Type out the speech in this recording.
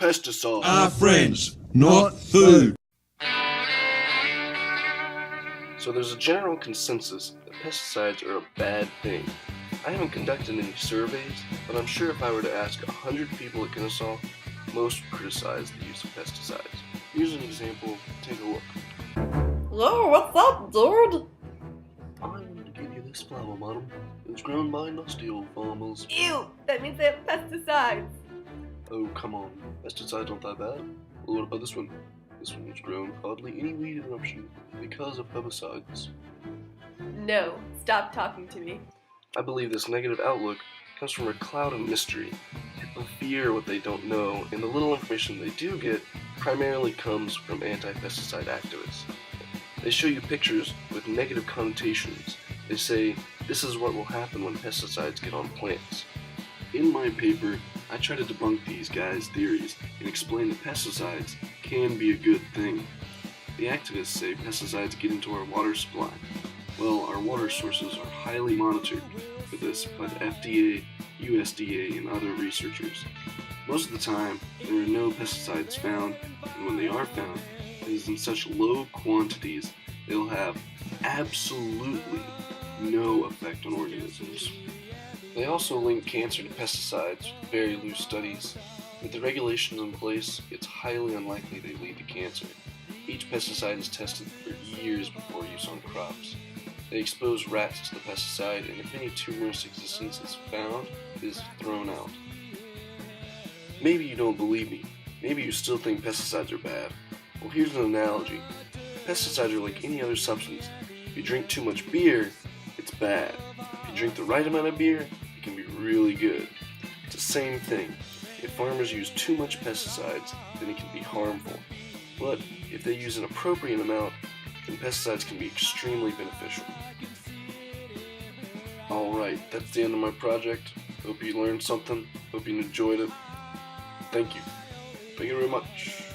Pesticides are friends, not food. So there's a general consensus that pesticides are a bad thing. I haven't conducted any surveys, but I'm sure if I were to ask 100 people at Kennesaw, most would criticize the use of pesticides. Here's an example, take a look. Yo, what's up, dude? I wanted to give you this flower, madam. It's grown by nasty old farmers. Ew, that means they have pesticides. Oh, come on. Pesticides aren't that bad. Well, what about this one? This one was grown hardly any weed interruption because of herbicides. No, stop talking to me. I believe this negative outlook comes from a cloud of mystery. People fear what they don't know, and the little information they do get primarily comes from anti-pesticide activists. They show you pictures with negative connotations. They say, this is what will happen when pesticides get on plants. In my paper, I try to debunk these guys' theories and explain that pesticides can be a good thing. The activists say pesticides get into our water supply. Well, our water sources are highly monitored for this by the FDA, USDA, and other researchers. Most of the time, there are no pesticides found, and when they are found, it is in such low quantities they'll have absolutely no effect on organisms. They also link cancer to pesticides with very loose studies. With the regulations in place, it's highly unlikely they lead to cancer. Each pesticide is tested for years before use on crops. They expose rats to the pesticide, and if any tumorous existence is found, it is thrown out. Maybe you don't believe me. Maybe you still think pesticides are bad. Well, here's an analogy. Pesticides are like any other substance. If you drink too much beer, it's bad. If you drink the right amount of beer, it can be really good. It's the same thing. If farmers use too much pesticides, then it can be harmful. But if they use an appropriate amount, then pesticides can be extremely beneficial. Alright, that's the end of my project. Hope you learned something. Hope you enjoyed it. Thank you. Thank you very much.